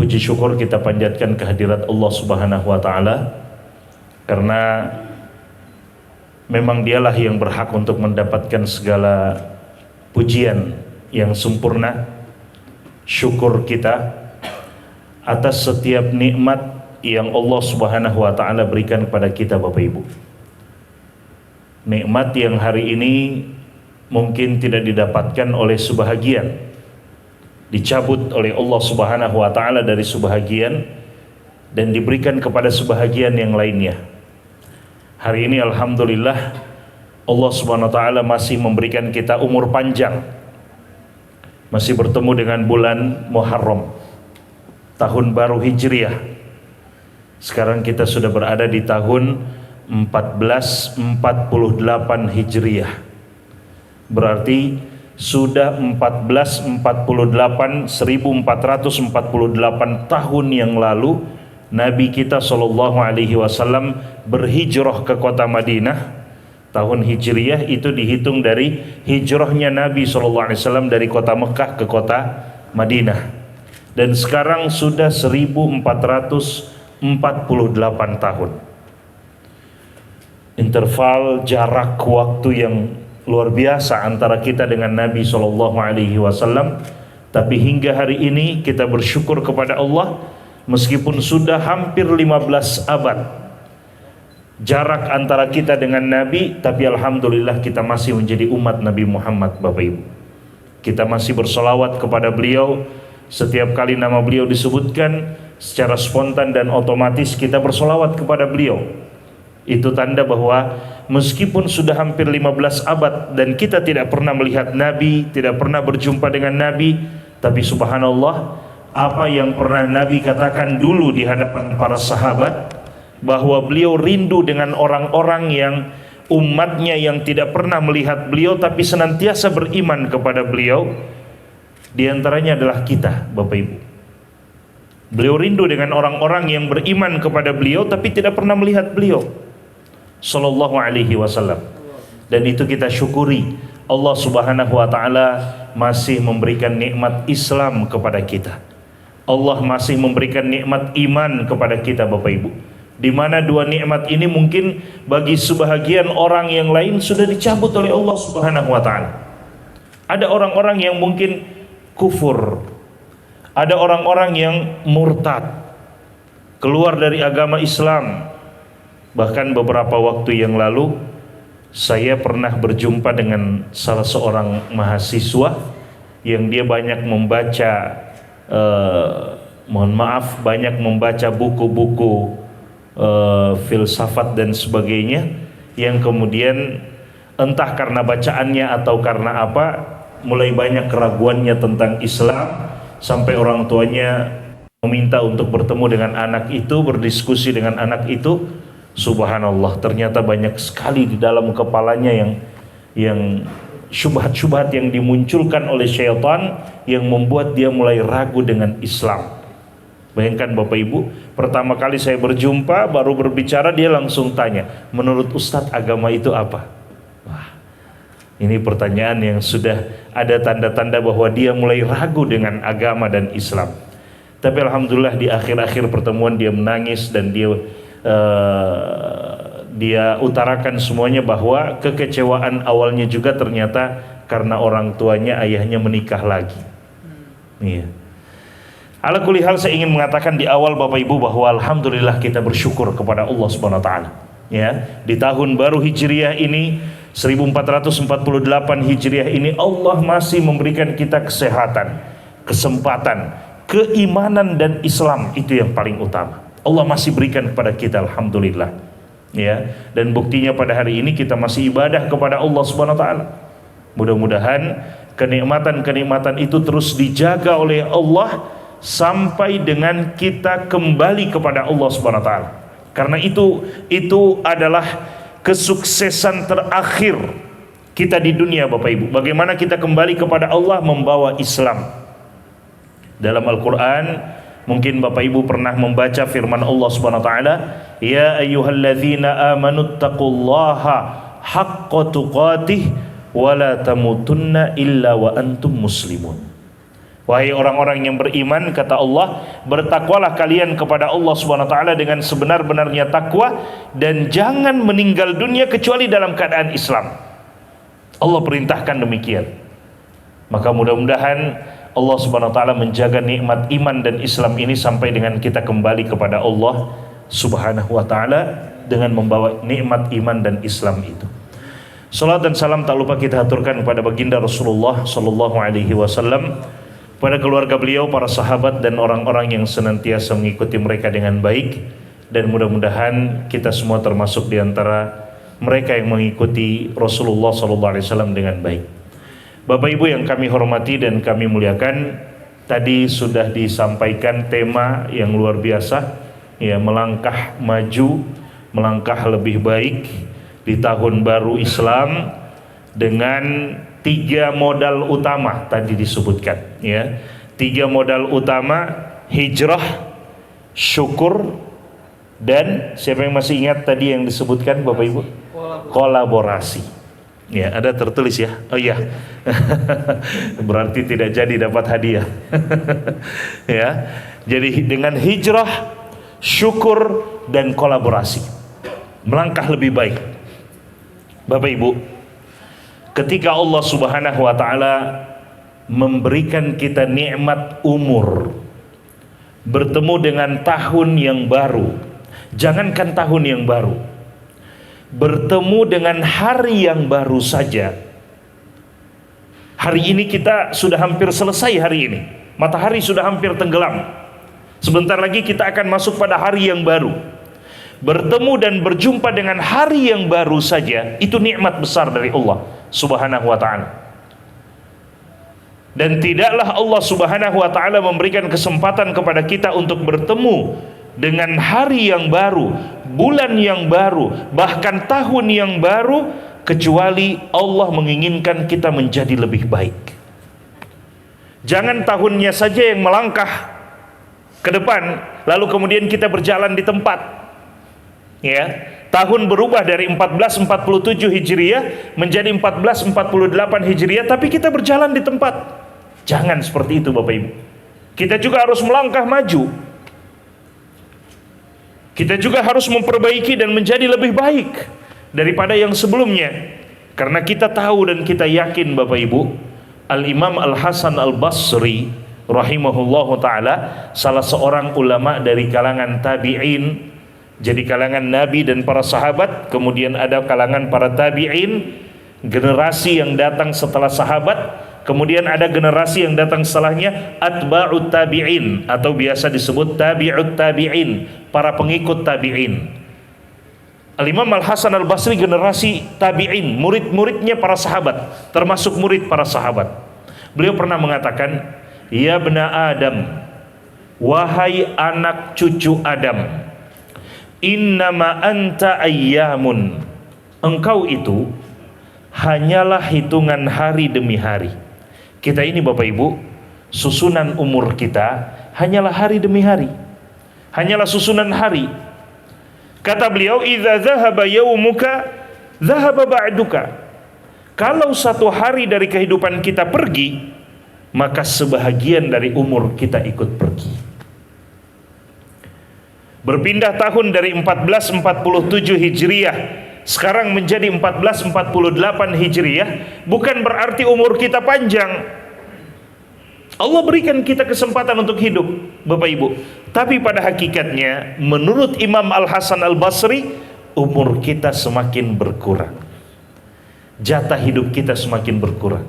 puji syukur kita panjatkan kehadirat Allah Subhanahu wa taala, karena memang dialah yang berhak untuk mendapatkan segala pujian yang sempurna. Syukur kita atas setiap nikmat yang Allah Subhanahu wa taala berikan kepada kita, Bapak Ibu. Nikmat yang hari ini mungkin tidak didapatkan oleh sebahagian, dicabut oleh Allah Subhanahu wa taala dari sebahagian dan diberikan kepada sebahagian yang lainnya. Hari ini alhamdulillah Allah Subhanahu wa taala masih memberikan kita umur panjang, masih bertemu dengan bulan Muharram, tahun baru Hijriah. Sekarang kita sudah berada di tahun 1448 Hijriah. Berarti sudah 1448 tahun yang lalu Nabi kita sallallahu alaihi wasallam berhijrah ke kota Madinah. Tahun Hijriah itu dihitung dari hijrahnya Nabi sallallahu alaihi wasallam dari kota Mekah ke kota Madinah. Dan sekarang sudah 1448 tahun. Interval jarak waktu yang luar biasa antara kita dengan Nabi sallallahu alaihi wasallam. Tapi hingga hari ini kita bersyukur kepada Allah, meskipun sudah hampir 15 abad jarak antara kita dengan Nabi, tapi alhamdulillah kita masih menjadi umat Nabi Muhammad, Bapak Ibu. Kita masih bersolawat kepada beliau. Setiap kali nama beliau disebutkan, secara spontan dan otomatis kita bersolawat kepada beliau. Itu tanda bahwa meskipun sudah hampir 15 abad dan kita tidak pernah melihat Nabi, tidak pernah berjumpa dengan Nabi, tapi subhanallah, apa yang pernah Nabi katakan dulu di hadapan para sahabat, bahwa beliau rindu dengan orang-orang yang umatnya yang tidak pernah melihat beliau tapi senantiasa beriman kepada beliau. Di antaranya adalah kita, Bapak Ibu. Beliau rindu dengan orang-orang yang beriman kepada beliau tapi tidak pernah melihat beliau sallallahu alaihi wasallam. Dan itu kita syukuri, Allah Subhanahu wa taala masih memberikan nikmat Islam kepada kita. Allah masih memberikan nikmat iman kepada kita, Bapak Ibu. Di mana dua nikmat ini mungkin bagi sebahagian orang yang lain sudah dicabut oleh Allah Subhanahu wa taala. Ada orang-orang yang mungkin kufur, ada orang-orang yang murtad, keluar dari agama Islam. Bahkan beberapa waktu yang lalu saya pernah berjumpa dengan salah seorang mahasiswa yang dia banyak membaca banyak membaca buku-buku filsafat dan sebagainya, yang kemudian entah karena bacaannya atau karena apa mulai banyak keraguannya tentang Islam, sampai orang tuanya meminta untuk bertemu dengan anak itu, berdiskusi dengan anak itu. Subhanallah, ternyata banyak sekali di dalam kepalanya yang syubhat-syubhat yang dimunculkan oleh syaitan yang membuat dia mulai ragu dengan Islam. Bayangkan Bapak Ibu, pertama kali saya berjumpa, baru berbicara, dia langsung tanya, menurut Ustadz agama itu apa? Wah, ini pertanyaan yang sudah ada tanda-tanda bahwa dia mulai ragu dengan agama dan Islam. Tapi alhamdulillah di akhir-akhir pertemuan dia menangis dan dia utarakan semuanya bahwa kekecewaan awalnya juga ternyata karena orang tuanya, ayahnya menikah lagi. Iya. Ala kulli hal, saya ingin mengatakan di awal Bapak Ibu bahwa alhamdulillah kita bersyukur kepada Allah Subhanahu wa taala. Ya, di tahun baru Hijriah ini 1448 Hijriah ini Allah masih memberikan kita kesehatan, kesempatan, keimanan dan Islam, itu yang paling utama. Allah masih berikan kepada kita, alhamdulillah. Ya, dan buktinya pada hari ini kita masih ibadah kepada Allah Subhanahu wa taala. Mudah-mudahan kenikmatan-kenikmatan itu terus dijaga oleh Allah sampai dengan kita kembali kepada Allah Subhanahu wa taala. Karena itu adalah kesuksesan terakhir kita di dunia, Bapak Ibu. Bagaimana kita kembali kepada Allah membawa Islam. Dalam Al-Qur'an mungkin Bapak Ibu pernah membaca firman Allah Subhanahu wa taala, "Ya ayyuhalladzina amanu taqullaha haqqa tuqatih wa la tamutunna illa wa antum muslimun." Wahai orang-orang yang beriman, kata Allah, bertakwalah kalian kepada Allah Subhanahu wa taala dengan sebenar-benarnya takwa, dan jangan meninggal dunia kecuali dalam keadaan Islam. Allah perintahkan demikian. Maka mudah-mudahan Allah Subhanahu wa taala menjaga nikmat iman dan Islam ini sampai dengan kita kembali kepada Allah Subhanahu wa taala dengan membawa nikmat iman dan Islam itu. Salat dan salam tak lupa kita aturkan kepada baginda Rasulullah sallallahu alaihi wasallam, pada keluarga beliau, para sahabat, dan orang-orang yang senantiasa mengikuti mereka dengan baik. Dan mudah-mudahan kita semua termasuk di antara mereka yang mengikuti Rasulullah SAW dengan baik. Bapak Ibu yang kami hormati dan kami muliakan, tadi sudah disampaikan tema yang luar biasa, ya, melangkah maju, melangkah lebih baik di tahun baru Islam dengan 3 modal utama tadi disebutkan, ya. 3 modal utama: hijrah, syukur, dan siapa yang masih ingat tadi yang disebutkan Bapak Ibu? Kolaborasi. Ya, ada tertulis ya. Oh iya. Berarti tidak jadi dapat hadiah. Ya. Jadi dengan hijrah, syukur, dan kolaborasi, melangkah lebih baik. Bapak Ibu, ketika Allah Subhanahu wa taala memberikan kita nikmat umur, bertemu dengan tahun yang baru, jangankan tahun yang baru, bertemu dengan hari yang baru saja. Hari ini kita sudah hampir selesai hari ini. Matahari sudah hampir tenggelam. Sebentar lagi kita akan masuk pada hari yang baru. Bertemu dan berjumpa dengan hari yang baru saja, itu nikmat besar dari Allah Subhanahu wa ta'ala. Dan tidaklah Allah Subhanahu wa ta'ala memberikan kesempatan kepada kita untuk bertemu dengan hari yang baru, bulan yang baru, bahkan tahun yang baru, kecuali Allah menginginkan kita menjadi lebih baik. Jangan tahunnya saja yang melangkah ke depan, lalu kemudian kita berjalan di tempat. Ya, tahun berubah dari 1447 Hijriah menjadi 1448 Hijriah, tapi kita berjalan di tempat. Jangan seperti itu Bapak Ibu. Kita juga harus melangkah maju. Kita juga harus memperbaiki dan menjadi lebih baik daripada yang sebelumnya. Karena kita tahu dan kita yakin Bapak Ibu, Al-Imam Al-Hasan Al-Basri rahimahullahu ta'ala, salah seorang ulama dari kalangan tabi'in. Jadi kalangan Nabi dan para sahabat, kemudian ada kalangan para tabi'in, generasi yang datang setelah sahabat, kemudian ada generasi yang datang setelahnya, atba'ut tabi'in, atau biasa disebut tabi'ut tabi'in, para pengikut tabi'in. Al-Imam Al-Hasan Al-Basri generasi tabi'in, murid-muridnya para sahabat, termasuk murid para sahabat. Beliau pernah mengatakan, ya bena Adam, wahai anak cucu Adam, innama anta ayyamun, engkau itu hanyalah hitungan hari demi hari. Kita ini Bapak Ibu, susunan umur kita hanyalah hari demi hari, hanyalah susunan hari. Kata beliau, idza zahaba yaumuka zahaba ba'duka. Kalau satu hari dari kehidupan kita pergi, maka sebahagian dari umur kita ikut pergi. Berpindah tahun dari 1447 Hijriah sekarang menjadi 1448 Hijriah bukan berarti umur kita panjang. Allah berikan kita kesempatan untuk hidup Bapak Ibu, tapi pada hakikatnya menurut Imam Al-Hasan Al-Basri, umur kita semakin berkurang, jatah hidup kita semakin berkurang.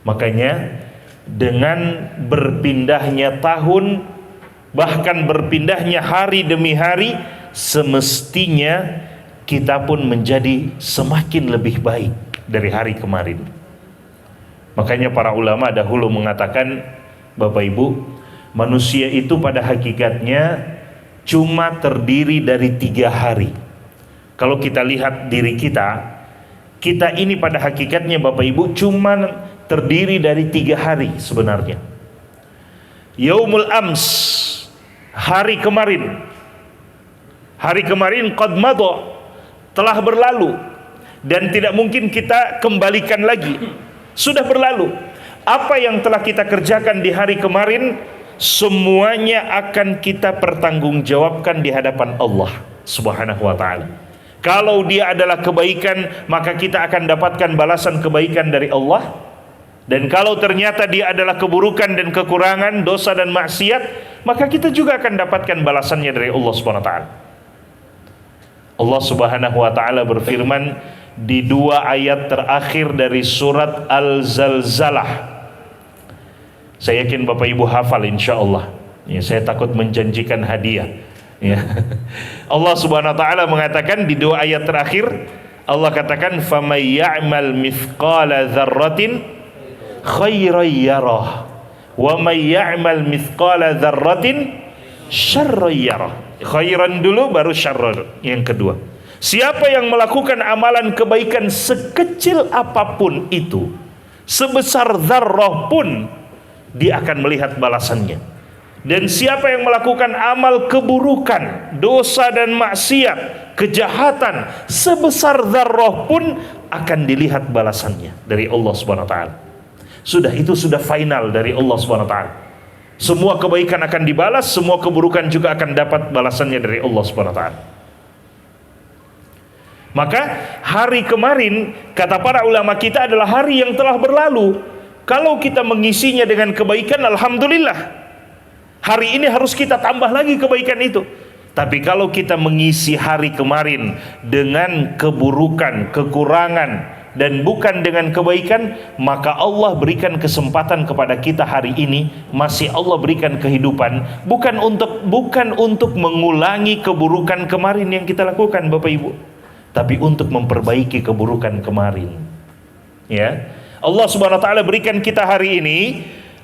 Makanya dengan berpindahnya tahun, bahkan berpindahnya hari demi hari, semestinya kita pun menjadi semakin lebih baik dari hari kemarin. Makanya para ulama dahulu mengatakan, Bapak Ibu, manusia itu pada hakikatnya cuma terdiri dari 3 hari. Kalau kita lihat diri kita, kita ini pada hakikatnya Bapak Ibu cuma terdiri dari 3 hari sebenarnya. Yaumul ams, hari kemarin. Hari kemarin qad madha, telah berlalu dan tidak mungkin kita kembalikan lagi, sudah berlalu. apa yang telah kita kerjakan di hari kemarin, semuanya akan kita pertanggungjawabkan di hadapan Allah Subhanahu wa ta'ala. Kalau dia adalah kebaikan, maka kita akan dapatkan balasan kebaikan dari Allah. Dan kalau ternyata dia adalah keburukan dan kekurangan, dosa dan maksiat, maka kita juga akan dapatkan balasannya dari Allah Subhanahu wa ta'ala. Allah Subhanahu wa ta'ala berfirman di 2 ayat terakhir dari surat Al-Zalzalah. Saya yakin Bapak Ibu hafal insyaallah. Ya, saya takut menjanjikan hadiah. Ya. Allah Subhanahu wa taala mengatakan di 2 ayat terakhir, Allah katakan famay ya'mal mithqala dzarratin khairan yarah wa may ya'mal mithqala dzarratin syarran yarah. Khairan dulu baru syarran yang kedua. Siapa yang melakukan amalan kebaikan sekecil apapun itu, sebesar dzarrah pun, dia akan melihat balasannya. Dan siapa yang melakukan amal keburukan, dosa dan maksiat, kejahatan sebesar dzarrah pun akan dilihat balasannya dari Allah Subhanahu wa taala. Itu sudah final dari Allah Subhanahu wa taala. Semua kebaikan akan dibalas, semua keburukan juga akan dapat balasannya dari Allah Subhanahu wa taala. Maka hari kemarin, kata para ulama kita, adalah hari yang telah berlalu. Kalau kita mengisinya dengan kebaikan, alhamdulillah. Hari ini harus kita tambah lagi kebaikan itu. Tapi kalau kita mengisi hari kemarin dengan keburukan, kekurangan, dan bukan dengan kebaikan, maka Allah berikan kesempatan kepada kita hari ini, masih Allah berikan kehidupan, bukan untuk mengulangi keburukan kemarin yang kita lakukan Bapak Ibu, tapi untuk memperbaiki keburukan kemarin. Ya, Allah Subhanahu wa taala berikan kita hari ini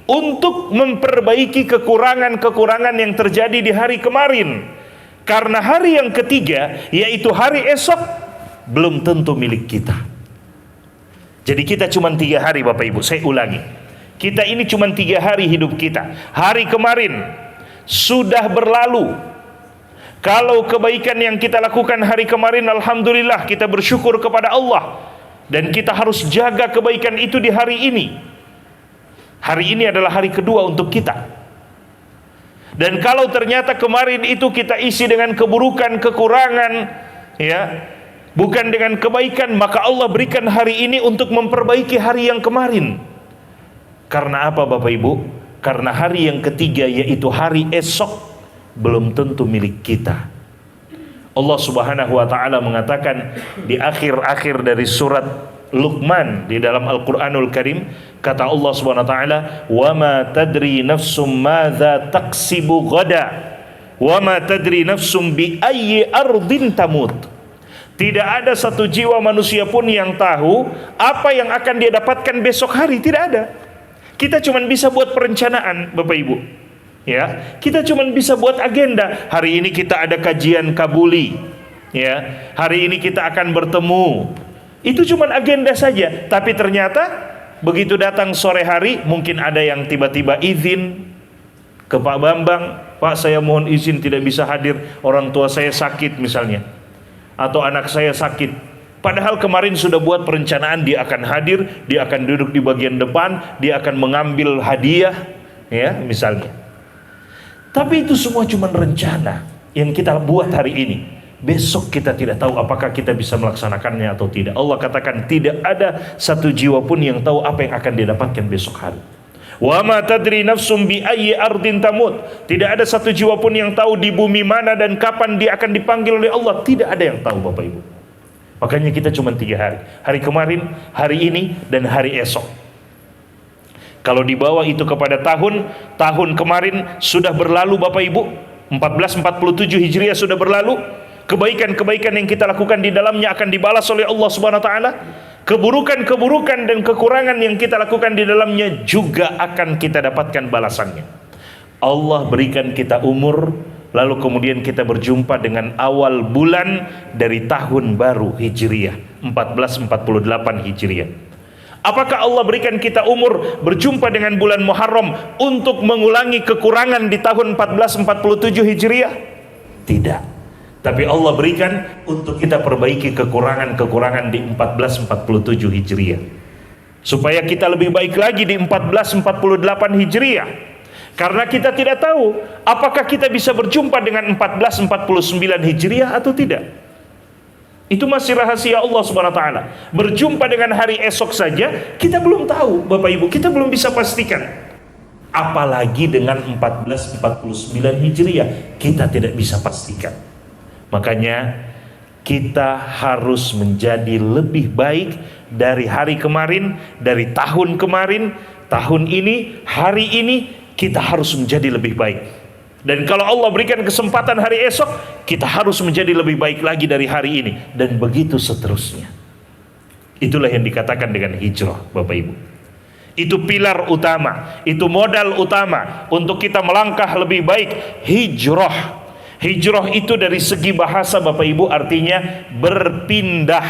untuk memperbaiki kekurangan-kekurangan yang terjadi di hari kemarin. Karena hari yang ketiga, yaitu hari esok, belum tentu milik kita. Jadi kita cuma 3 hari Bapak Ibu. Saya ulangi, kita ini cuma 3 hari hidup kita. Hari kemarin sudah berlalu. Kalau kebaikan yang kita lakukan hari kemarin, alhamdulillah, kita bersyukur kepada Allah. Dan kita harus jaga kebaikan itu di hari ini. Hari ini adalah hari kedua untuk kita. Dan kalau ternyata kemarin itu kita isi dengan keburukan, kekurangan, ya, bukan dengan kebaikan, maka Allah berikan hari ini untuk memperbaiki hari yang kemarin. Karena apa Bapak Ibu? Karena hari yang ketiga, yaitu hari esok, belum tentu milik kita. Allah Subhanahu wa ta'ala mengatakan di akhir-akhir dari surat Luqman di dalam Al-Quranul Karim, kata Allah Subhanahu wa ta'ala, wa ma tadri nafsum madza taksibu ghada wa ma tadri nafsum bi ayyi ardin tamut. Tidak ada satu jiwa manusia pun yang tahu apa yang akan dia dapatkan besok hari. Tidak ada. Kita cuma bisa buat perencanaan Bapak Ibu. Ya, kita cuma bisa buat agenda. Hari ini kita ada kajian kabuli. Ya, hari ini kita akan bertemu. Itu cuma agenda saja. Tapi ternyata begitu datang sore hari, mungkin ada yang tiba-tiba izin ke Pak Bambang, Pak saya mohon izin tidak bisa hadir, orang tua saya sakit misalnya, atau anak saya sakit. Padahal kemarin sudah buat perencanaan, dia akan hadir, dia akan duduk di bagian depan, dia akan mengambil hadiah, ya misalnya. Tapi itu semua cuma rencana yang kita buat hari ini. Besok kita tidak tahu apakah kita bisa melaksanakannya atau tidak. Allah katakan tidak ada satu jiwa pun yang tahu apa yang akan didapatkan besok hari. Wa ma tadri nafsum bi ayyi ardin tamut. Tidak ada satu jiwa pun yang tahu di bumi mana dan kapan dia akan dipanggil oleh Allah. Tidak ada yang tahu Bapak Ibu. Makanya kita cuma 3 hari. Hari kemarin, hari ini, dan hari esok. Kalau dibawa itu kepada tahun kemarin sudah berlalu Bapak Ibu, 1447 Hijriah sudah berlalu. Kebaikan-kebaikan yang kita lakukan di dalamnya akan dibalas oleh Allah Subhanahu wa taala. Keburukan-keburukan dan kekurangan yang kita lakukan di dalamnya juga akan kita dapatkan balasannya. Allah berikan kita umur, lalu kemudian kita berjumpa dengan awal bulan dari tahun baru Hijriah 1448 Hijriah. Apakah Allah berikan kita umur berjumpa dengan bulan Muharram untuk mengulangi kekurangan di tahun 1447 Hijriah? Tidak. Tapi Allah berikan untuk kita perbaiki kekurangan-kekurangan di 1447 Hijriah. supaya kita lebih baik lagi di 1448 Hijriah. Karena kita tidak tahu apakah kita bisa berjumpa dengan 1449 Hijriah atau tidak. Itu masih rahasia Allah Subhanahu wa taala. Berjumpa dengan hari esok saja kita belum tahu, Bapak Ibu, kita belum bisa pastikan. Apalagi dengan 1449 Hijriah, kita tidak bisa pastikan. Makanya kita harus menjadi lebih baik dari hari kemarin, dari tahun kemarin, tahun ini, hari ini kita harus menjadi lebih baik. Dan kalau Allah berikan kesempatan hari esok, kita harus menjadi lebih baik lagi dari hari ini, dan begitu seterusnya. Itulah yang dikatakan dengan hijrah, Bapak Ibu. Itu pilar utama, itu modal utama untuk kita melangkah lebih baik. Hijrah. Hijrah itu dari segi bahasa, Bapak Ibu, artinya berpindah.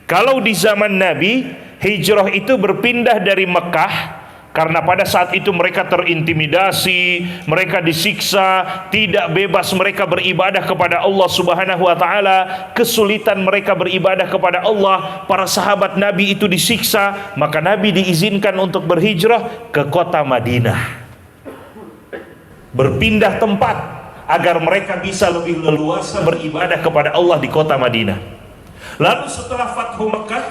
Kalau di zaman Nabi, hijrah itu berpindah dari Mekah, karena pada saat itu mereka terintimidasi, mereka disiksa, tidak bebas mereka beribadah kepada Allah Subhanahu wa taala, kesulitan mereka beribadah kepada Allah. Para sahabat Nabi itu disiksa, maka Nabi diizinkan untuk berhijrah ke kota Madinah. Berpindah tempat agar mereka bisa lebih leluasa beribadah kepada Allah di kota Madinah. Lalu setelah Fathu Mekah,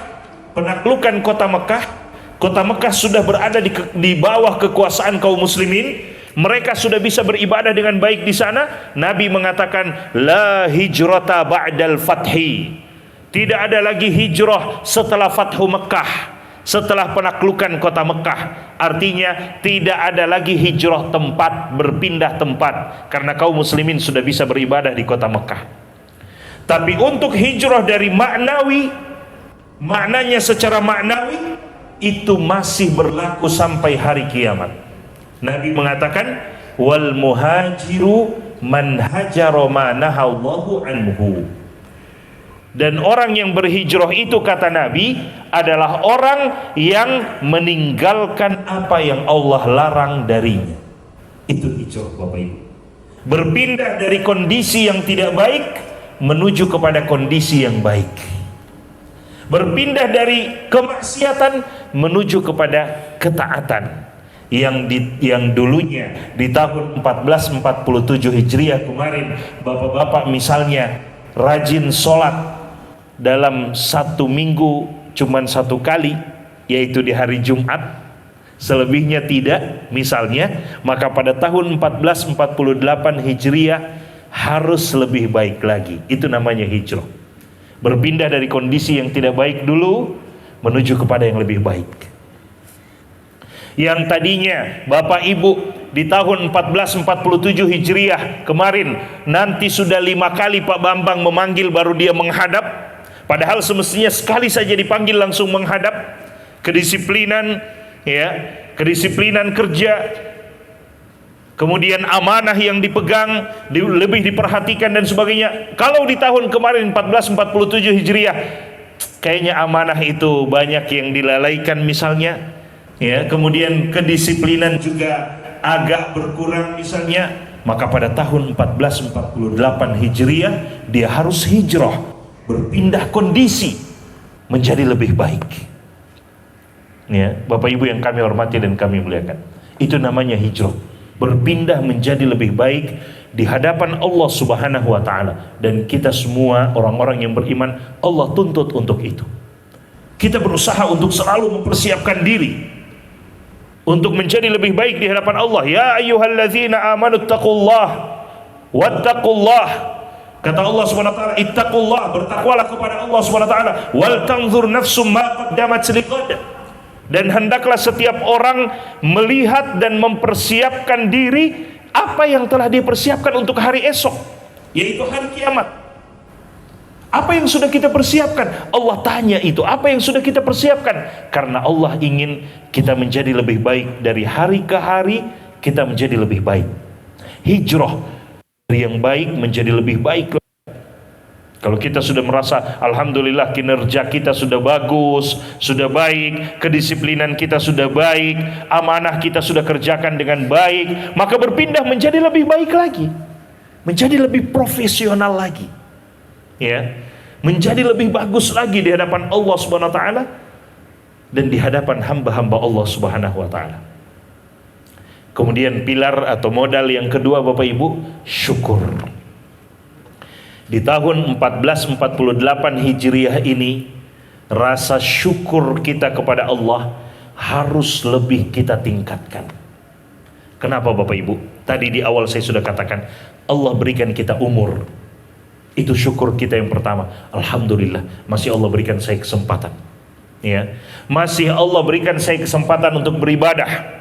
penaklukan kota Mekah, kota Mekah sudah berada di bawah kekuasaan kaum muslimin. Mereka sudah bisa beribadah dengan baik di sana. Nabi mengatakan, la hijrata ba'dal fathi. Tidak ada lagi hijrah setelah Fathu Mekah, setelah penaklukan kota Mekah. Artinya tidak ada lagi hijrah tempat, berpindah tempat, karena kaum muslimin sudah bisa beribadah di kota Mekah. Tapi untuk hijrah dari maknawi, maknanya secara maknawi, itu masih berlaku sampai hari kiamat. Nabi mengatakan, wal muhajiru man hajara ma nahallahu anhu. Dan orang yang berhijrah itu, kata Nabi, adalah orang yang meninggalkan apa yang Allah larang darinya. Itu hijrah, Bapak Ibu. Berpindah dari kondisi yang tidak baik menuju kepada kondisi yang baik. Berpindah dari kemaksiatan menuju kepada ketaatan. Yang dulunya di tahun 1447 Hijriah kemarin, bapak-bapak misalnya rajin sholat dalam satu minggu cuman satu kali, yaitu di hari Jumat, selebihnya tidak misalnya, maka pada tahun 1448 Hijriah harus lebih baik lagi. Itu namanya hijrah. Berpindah dari kondisi yang tidak baik dulu menuju kepada yang lebih baik. Yang tadinya Bapak Ibu di tahun 1447 Hijriah kemarin nanti sudah 5 kali Pak Bambang memanggil baru dia menghadap, padahal semestinya sekali saja dipanggil langsung menghadap. Kedisiplinan, ya, kedisiplinan kerja, kemudian amanah yang dipegang lebih diperhatikan dan sebagainya. Kalau di tahun kemarin 1447 Hijriah kayaknya amanah itu banyak yang dilalaikan misalnya, ya, kemudian kedisiplinan juga agak berkurang misalnya, maka pada tahun 1448 Hijriah dia harus hijrah, berpindah kondisi menjadi lebih baik. Ya, Bapak Ibu yang kami hormati dan kami muliakan, itu namanya hijrah. Berpindah menjadi lebih baik di hadapan Allah Subhanahu wa taala, dan kita semua orang-orang yang beriman Allah tuntut untuk itu. Kita berusaha untuk selalu mempersiapkan diri untuk menjadi lebih baik di hadapan Allah. Ya ayyuhalladzina amanu taqullah wattaqullah. Kata Allah Subhanahu wa taala, ittaqullah, bertakwalah kepada Allah Subhanahu wa taala, wal tanzur nafsum ma qaddamat liqad. Dan hendaklah setiap orang melihat dan mempersiapkan diri apa yang telah dipersiapkan untuk hari esok, yaitu hari kiamat. Apa yang sudah kita persiapkan? Allah tanya itu, apa yang sudah kita persiapkan? Karena Allah ingin kita menjadi lebih baik. Dari hari ke hari kita menjadi lebih baik. Hijrah dari yang baik menjadi lebih baik. Kalau kita sudah merasa alhamdulillah kinerja kita sudah bagus, sudah baik, kedisiplinan kita sudah baik, amanah kita sudah kerjakan dengan baik, maka berpindah menjadi lebih baik lagi, menjadi lebih profesional lagi, ya, menjadi lebih bagus lagi di hadapan Allah Subhanahu wa taala. dan di hadapan hamba-hamba Allah Subhanahu wa taala. Kemudian pilar atau modal yang kedua Bapak Ibu, syukur. Di tahun 1448 Hijriah ini, rasa syukur kita kepada Allah harus lebih kita tingkatkan. Kenapa Bapak Ibu? Tadi di awal saya sudah katakan, Allah berikan kita umur. Itu syukur kita yang pertama. Alhamdulillah, masih Allah berikan saya kesempatan. Ya, masih Allah berikan saya kesempatan untuk beribadah.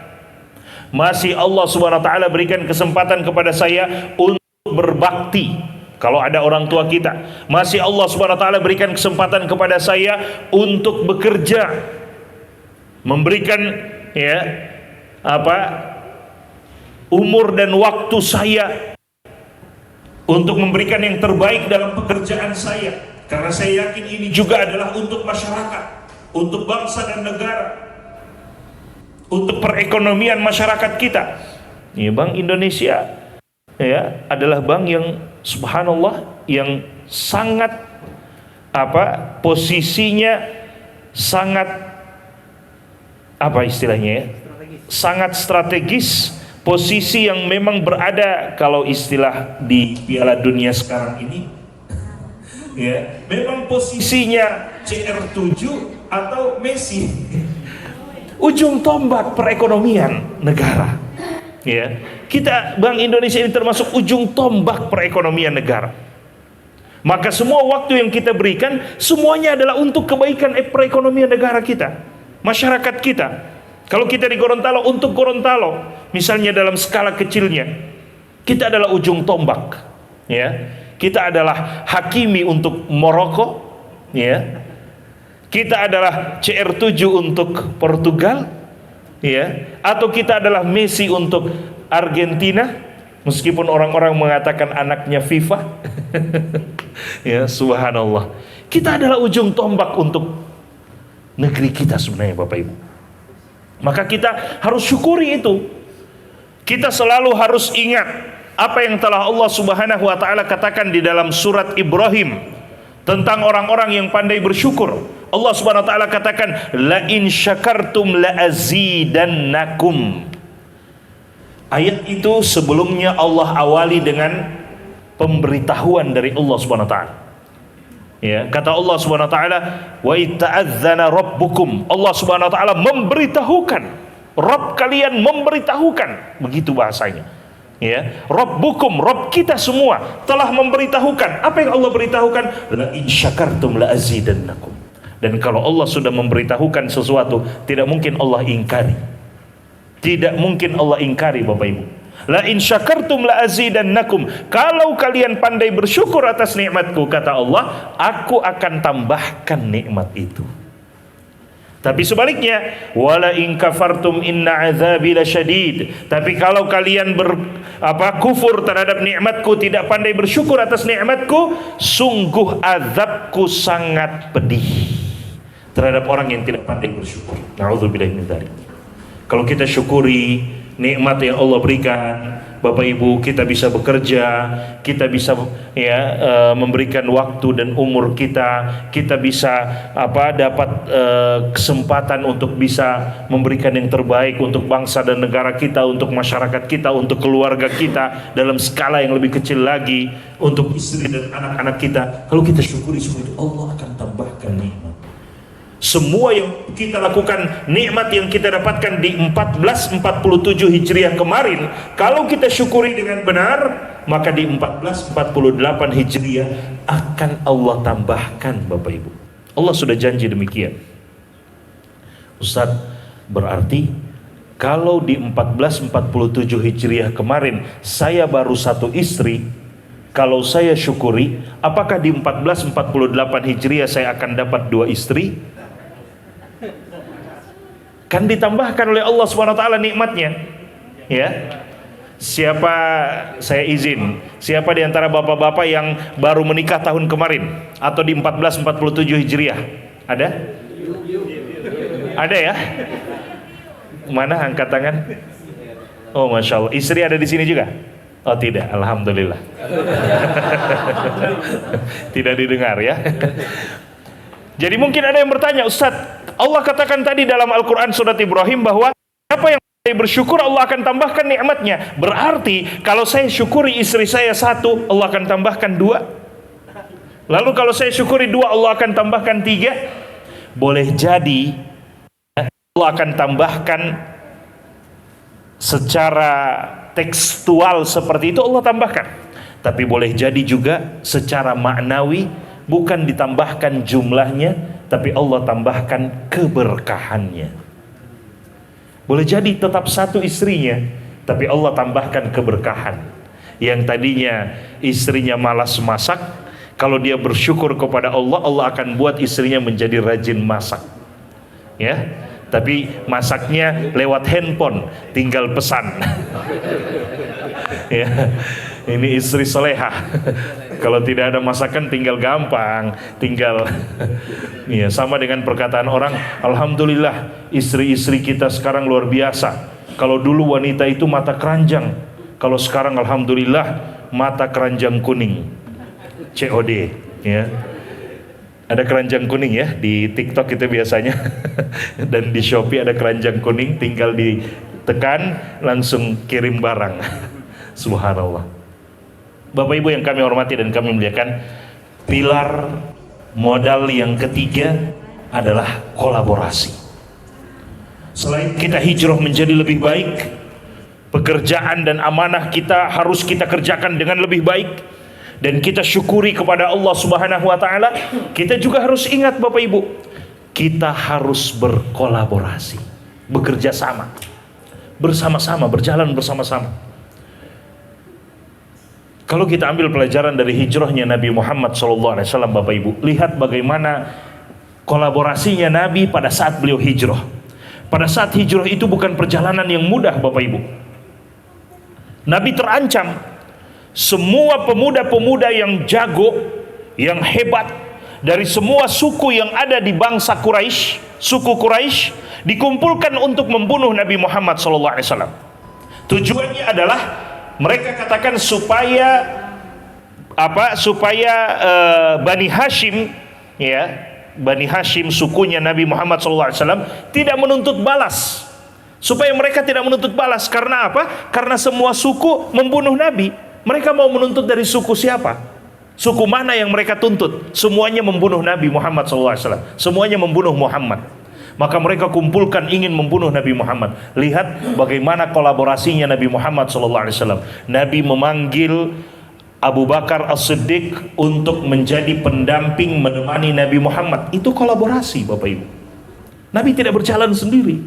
Masih Allah Subhanahu wa taala berikan kesempatan kepada saya untuk berbakti. Kalau ada orang tua kita, masih Allah Subhanahu wa taala berikan kesempatan kepada saya untuk bekerja, memberikan umur dan waktu saya untuk memberikan yang terbaik dalam pekerjaan saya, karena saya yakin ini juga adalah untuk masyarakat, untuk bangsa dan negara, untuk perekonomian masyarakat kita. Bank Indonesia adalah bank yang subhanallah yang sangat posisinya sangat sangat strategis, posisi yang memang berada, kalau istilah di Piala Dunia sekarang ini memang posisinya CR7 atau Messi, ujung tombak perekonomian negara. Kita Bank Indonesia ini termasuk ujung tombak perekonomian negara. Maka semua waktu yang kita berikan semuanya adalah untuk kebaikan perekonomian negara kita, masyarakat kita. Kalau kita di Gorontalo, untuk Gorontalo misalnya dalam skala kecilnya, kita adalah ujung tombak. Kita adalah Hakimi untuk Maroko, kita adalah CR7 untuk Portugal, atau kita adalah Messi untuk Argentina, meskipun orang-orang mengatakan anaknya FIFA. Subhanallah, kita adalah ujung tombak untuk negeri kita sebenarnya Bapak Ibu. Maka kita harus syukuri itu. Kita selalu harus ingat apa yang telah Allah Subhanahu wa taala katakan di dalam surat Ibrahim tentang orang-orang yang pandai bersyukur. Allah Subhanahu wa taala katakan, la in syakartum la azidannakum. Ayat itu sebelumnya Allah awali dengan pemberitahuan dari Allah Subhanahu wa taala. Kata Allah Subhanahu wa taala, wa itta'adzana rabbukum. Allah Subhanahu wa taala memberitahukan, Rabb kalian memberitahukan, begitu bahasanya. Rabbukum, Rabb kita semua telah memberitahukan. Apa yang Allah beritahukan? La in syakartum la azidannakum. Dan kalau Allah sudah memberitahukan sesuatu, tidak mungkin Allah ingkari. Tidak mungkin Allah ingkari Bapak Ibu. La in syakartum la azidannakum. Kalau kalian pandai bersyukur atas nikmatku, kata Allah, aku akan tambahkan nikmat itu. Tapi sebaliknya, wala in kafartum inna azabi lasyadid. Tapi kalau kalian kufur terhadap nikmatku, tidak pandai bersyukur atas nikmatku, sungguh azabku sangat pedih terhadap orang yang tidak pandai bersyukur. Na'udzubillahi min dzalik. Kalau kita syukuri nikmat yang Allah berikan, Bapak Ibu, kita bisa bekerja, kita bisa memberikan waktu dan umur kita bisa dapat kesempatan untuk bisa memberikan yang terbaik untuk bangsa dan negara kita, untuk masyarakat kita, untuk keluarga kita dalam skala yang lebih kecil lagi, untuk istri dan anak-anak kita. Kalau kita syukuri semua itu, Allah akan tambahkan nikmat. Semua yang kita lakukan, nikmat yang kita dapatkan di 1447 Hijriah kemarin, kalau kita syukuri dengan benar, maka di 1448 Hijriah akan Allah tambahkan Bapak Ibu. Allah sudah janji demikian. Ustaz, berarti kalau di 1447 Hijriah kemarin saya baru satu istri, kalau saya syukuri, apakah di 1448 Hijriah saya akan dapat dua istri? Kan ditambahkan oleh Allah SWT nikmatnya. Siapa, saya izin, siapa di antara bapak-bapak yang baru menikah tahun kemarin atau di 1447 Hijriah? Ada? Ada ya? Mana angkat tangan? Oh, Masya Allah. Istri ada di sini juga? Oh tidak, Alhamdulillah. Tidak didengar ya. Jadi mungkin ada yang bertanya, Ustadz, Allah katakan tadi dalam Al-Quran surat Ibrahim bahwa siapa yang bersyukur Allah akan tambahkan nikmatnya. Berarti kalau saya syukuri istri saya 1, Allah akan tambahkan 2. Lalu kalau saya syukuri 2, Allah akan tambahkan 3. Boleh jadi Allah akan tambahkan secara tekstual seperti itu, Allah tambahkan. Tapi boleh jadi juga secara maknawi, bukan ditambahkan jumlahnya, tapi Allah tambahkan keberkahannya. Boleh jadi tetap 1 istrinya, tapi Allah tambahkan keberkahan. Yang tadinya istrinya malas masak, kalau dia bersyukur kepada Allah, Allah akan buat istrinya menjadi rajin masak. Ya, tapi masaknya lewat handphone, tinggal pesan. Ya, ini istri solehah. Kalau tidak ada masakan tinggal gampang, tinggal ya, sama dengan perkataan orang, alhamdulillah istri-istri kita sekarang luar biasa. Kalau dulu wanita itu mata keranjang, kalau sekarang alhamdulillah mata keranjang kuning. COD ya. Ada keranjang kuning ya di TikTok itu biasanya. Dan di Shopee ada keranjang kuning, tinggal ditekan langsung kirim barang. Subhanallah. Bapak Ibu yang kami hormati dan kami muliakan, pilar modal yang ketiga adalah kolaborasi. Selain kita hijrah menjadi lebih baik, pekerjaan dan amanah kita harus kita kerjakan dengan lebih baik, dan kita syukuri kepada Allah Subhanahu wa taala, kita juga harus ingat Bapak Ibu, kita harus berkolaborasi, bekerja sama, bersama-sama, berjalan bersama-sama. Kalau kita ambil pelajaran dari hijrahnya Nabi Muhammad SAW, Bapak Ibu, lihat bagaimana kolaborasinya Nabi pada saat beliau hijrah. Pada saat hijrah itu bukan perjalanan yang mudah Bapak Ibu. Nabi terancam. Semua pemuda-pemuda yang jago, yang hebat, dari semua suku yang ada di bangsa Quraisy, suku Quraisy, dikumpulkan untuk membunuh Nabi Muhammad SAW. Tujuannya adalah mereka katakan supaya Bani Hashim, ya, Bani Hashim sukunya Nabi Muhammad SAW tidak menuntut balas. Supaya mereka tidak menuntut balas. Karena apa? Karena semua suku membunuh Nabi. Mereka mau menuntut dari suku siapa? Suku mana yang mereka tuntut? Semuanya membunuh Nabi Muhammad SAW. Semuanya membunuh Muhammad. Maka mereka kumpulkan ingin membunuh Nabi Muhammad. Lihat bagaimana kolaborasinya Nabi Muhammad SAW. Nabi memanggil Abu Bakar As-Siddiq untuk menjadi pendamping menemani Nabi Muhammad. Itu kolaborasi Bapak Ibu. Nabi tidak berjalan sendiri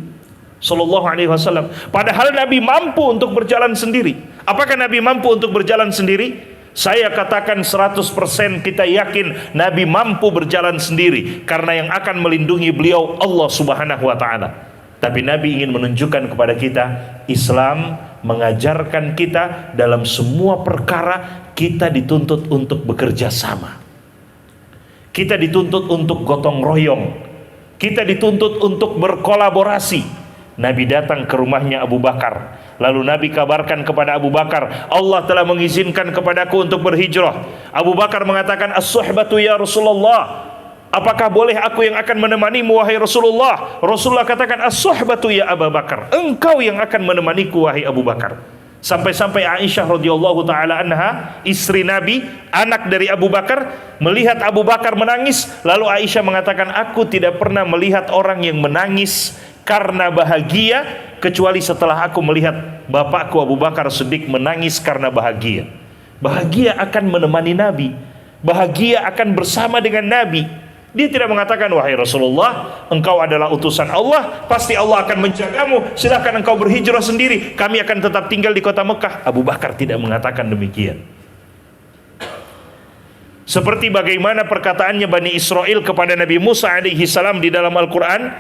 Sallallahu Alaihi Wasallam. Padahal Nabi mampu untuk berjalan sendiri. Apakah Nabi mampu untuk berjalan sendiri? Saya katakan 100% kita yakin Nabi mampu berjalan sendiri, karena yang akan melindungi beliau Allah Subhanahu wa taala. Tapi Nabi ingin menunjukkan kepada kita, Islam mengajarkan kita dalam semua perkara kita dituntut untuk bekerja sama. Kita dituntut untuk gotong royong. Kita dituntut untuk berkolaborasi. Nabi datang ke rumahnya Abu Bakar. Lalu Nabi kabarkan kepada Abu Bakar, Allah telah mengizinkan kepadaku untuk berhijrah. Abu Bakar mengatakan, as-suhbatu ya Rasulullah, apakah boleh aku yang akan menemanimu wahai Rasulullah? Rasulullah katakan, as-suhbatu ya Abu Bakar, engkau yang akan menemaniku wahai Abu Bakar. Sampai-sampai Aisyah radhiyallahu taala anha, istri Nabi, anak dari Abu Bakar, melihat Abu Bakar menangis. Lalu Aisyah mengatakan, aku tidak pernah melihat orang yang menangis karena bahagia kecuali setelah aku melihat bapakku Abu Bakar Siddiq menangis karena bahagia. Bahagia akan menemani Nabi, bahagia akan bersama dengan Nabi. Dia tidak mengatakan, wahai Rasulullah, engkau adalah utusan Allah, pasti Allah akan menjagamu, silahkan engkau berhijrah sendiri, kami akan tetap tinggal di kota Mekah. Abu Bakar tidak mengatakan demikian. Seperti bagaimana perkataannya Bani Israel kepada Nabi Musa alaihi salam di dalam Al-Quran,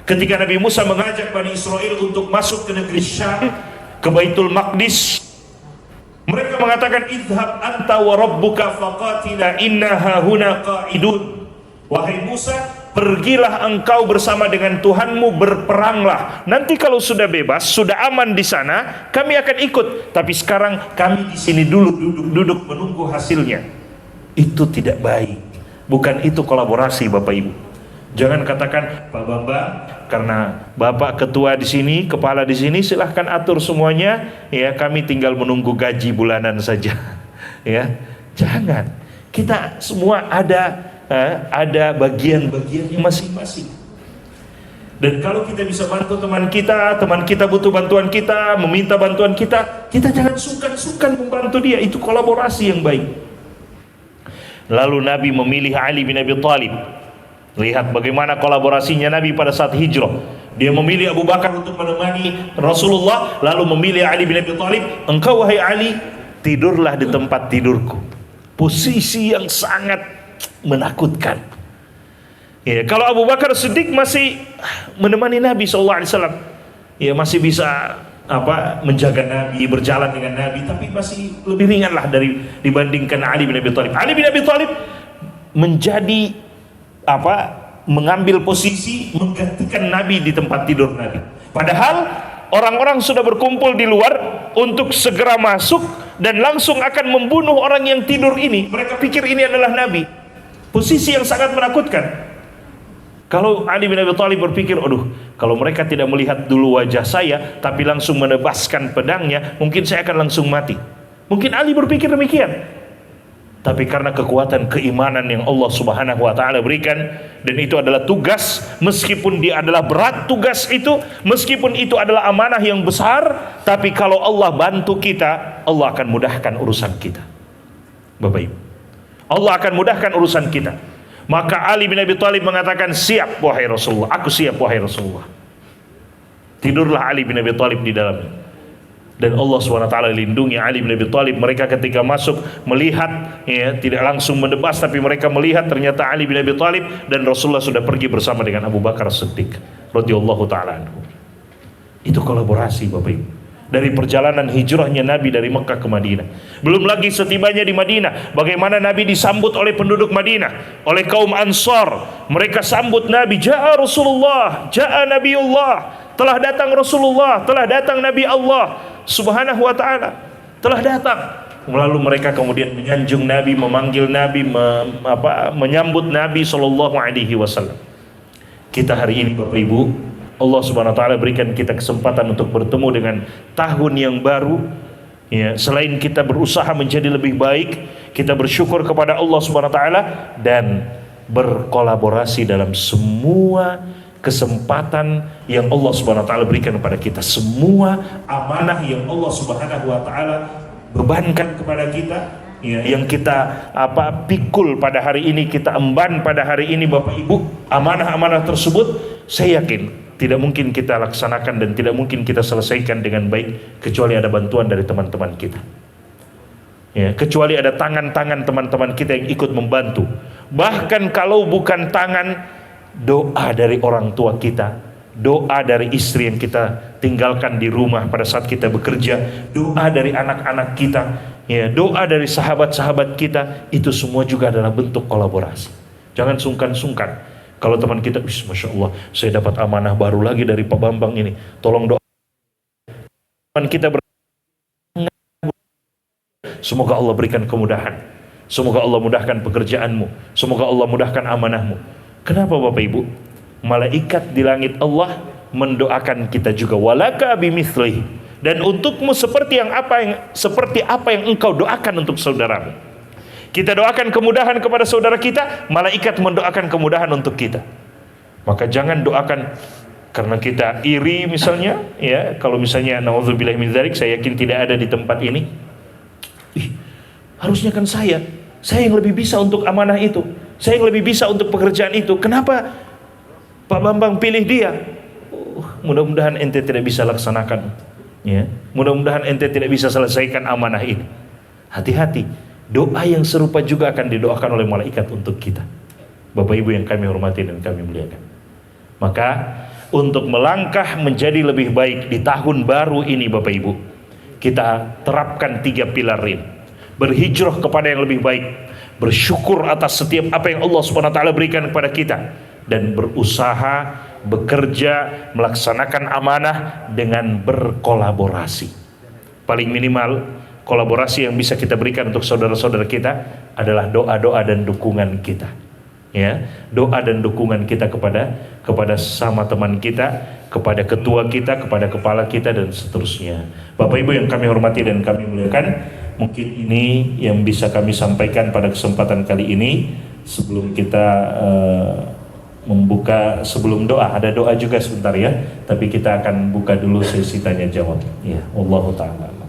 ketika Nabi Musa mengajak Bani Israel untuk masuk ke negeri Syam, ke Baitul Maqdis, mereka mengatakan, idhab anta wa rabbuka faqatila inna hahuna qa'idun. Wahai Musa, pergilah engkau bersama dengan Tuhanmu, berperanglah. Nanti kalau sudah bebas, sudah aman di sana, kami akan ikut. Tapi sekarang kami di sini dulu duduk menunggu hasilnya. Itu tidak baik. Bukan itu kolaborasi Bapak Ibu. Jangan katakan, Pak Bambang, karena Bapak ketua di sini, kepala di sini, silahkan atur semuanya, ya kami tinggal menunggu gaji bulanan saja. Ya, jangan. Kita semua ada bagian-bagian masing-masing. Dan kalau kita bisa bantu teman kita butuh bantuan kita, meminta bantuan kita jangan sungkan-sungkan membantu dia. Itu kolaborasi yang baik. Lalu Nabi memilih Ali bin Abi Thalib. Lihat bagaimana kolaborasinya Nabi pada saat hijrah. Dia memilih Abu Bakar untuk menemani Rasulullah, lalu memilih Ali bin Abi Thalib. Engkau wahai Ali, tidurlah di tempat tidurku. Posisi yang sangat menakutkan. Ya, kalau Abu Bakar Siddiq masih menemani Nabi SAW, ya masih bisa menjaga Nabi, berjalan dengan Nabi, tapi masih lebih ringan lah dibandingkan Ali bin Abi Thalib. Ali bin Abi Thalib menjadi mengambil posisi menggantikan Nabi di tempat tidur Nabi. Padahal orang-orang sudah berkumpul di luar untuk segera masuk dan langsung akan membunuh orang yang tidur ini. Mereka pikir ini adalah Nabi. Posisi yang sangat menakutkan. Kalau Ali bin Abi Thalib berpikir, aduh, kalau mereka tidak melihat dulu wajah saya, tapi langsung menebaskan pedangnya, mungkin saya akan langsung mati. Mungkin Ali berpikir demikian. Tapi karena kekuatan keimanan yang Allah Subhanahu wa Ta'ala berikan, dan itu adalah tugas, meskipun dia adalah berat tugas itu, meskipun itu adalah amanah yang besar, tapi kalau Allah bantu kita, Allah akan mudahkan urusan kita. Bapak Ibu, Allah akan mudahkan urusan kita. Maka Ali bin Abi Thalib mengatakan, siap wahai Rasulullah, aku siap wahai Rasulullah. Tidurlah Ali bin Abi Thalib di dalamnya. Dan Allah SWT lindungi Ali bin Abi Thalib. Mereka ketika masuk melihat, ya, tidak langsung menebas, tapi mereka melihat ternyata Ali bin Abi Thalib, dan Rasulullah sudah pergi bersama dengan Abu Bakar Siddiq radhiyallahu ta'ala anhu. Itu kolaborasi Bapak Ibu. Dari perjalanan hijrahnya Nabi dari Mekah ke Madinah. Belum lagi setibanya di Madinah, bagaimana Nabi disambut oleh penduduk Madinah, oleh kaum Ansar. Mereka sambut Nabi, ja'a Rasulullah, ja'a Nabiullah, telah datang Rasulullah, telah datang Nabi Allah Subhanahu wa Ta'ala, telah datang. Lalu mereka kemudian menyanjung Nabi, memanggil Nabi, menyambut Nabi Sallallahu Alaihi Wasallam. Kita hari ini Bapak Ibu, Allah Subhanahu wa Ta'ala berikan kita kesempatan untuk bertemu dengan tahun yang baru. Ya, selain kita berusaha menjadi lebih baik, kita bersyukur kepada Allah Subhanahu wa Ta'ala dan berkolaborasi dalam semua kesempatan yang Allah Subhanahu wa Ta'ala berikan kepada kita. Semua amanah yang Allah Subhanahu wa Ta'ala bebankan kepada kita, ya, yang kita pikul pada hari ini, kita emban pada hari ini Bapak Ibu, amanah-amanah tersebut saya yakin tidak mungkin kita laksanakan dan tidak mungkin kita selesaikan dengan baik kecuali ada bantuan dari teman-teman kita, ya, kecuali ada tangan-tangan teman-teman kita yang ikut membantu. Bahkan kalau bukan tangan, doa dari orang tua kita, doa dari istri yang kita tinggalkan di rumah pada saat kita bekerja, doa dari anak-anak kita, ya, doa dari sahabat-sahabat kita, itu semua juga adalah bentuk kolaborasi. Jangan sungkan-sungkan. Kalau teman kita, Masya Allah, saya dapat amanah baru lagi dari Pak Bambang ini, tolong doa. Teman kita semoga Allah berikan kemudahan, semoga Allah mudahkan pekerjaanmu, semoga Allah mudahkan amanahmu. Kenapa Bapak Ibu? Malaikat di langit Allah mendoakan kita juga, walaka bimithlihi, dan untukmu seperti apa yang engkau doakan untuk saudaramu. Kita doakan kemudahan kepada saudara kita, malaikat mendoakan kemudahan untuk kita. Maka jangan doakan karena kita iri misalnya, ya, kalau misalnya naudzubillah min dzalik, saya yakin tidak ada di tempat ini. Harusnya kan saya yang lebih bisa untuk amanah itu, saya yang lebih bisa untuk pekerjaan itu. Kenapa Pak Bambang pilih dia? Mudah-mudahan ente tidak bisa laksanakan, ya. Mudah-mudahan ente tidak bisa selesaikan amanah ini. Hati-hati, doa yang serupa juga akan didoakan oleh malaikat untuk kita. Bapak Ibu yang kami hormati dan kami muliakan. Maka untuk melangkah menjadi lebih baik di tahun baru ini Bapak Ibu, kita terapkan 3 pilar ini. Berhijrah kepada yang lebih baik, bersyukur atas setiap apa yang Allah Subhanahu wa Ta'ala berikan kepada kita, dan berusaha, bekerja, melaksanakan amanah dengan berkolaborasi. Paling minimal kolaborasi yang bisa kita berikan untuk saudara-saudara kita adalah doa-doa dan dukungan kita. ya, doa dan dukungan kita kepada sama teman kita, kepada ketua kita, kepada kepala kita, dan seterusnya. Bapak Ibu yang kami hormati dan kami muliakan, mungkin ini yang bisa kami sampaikan pada kesempatan kali ini. Sebelum kita membuka, sebelum doa, ada doa juga sebentar ya, tapi kita akan buka dulu sesi tanya jawab. Ya, wallahu ta'ala.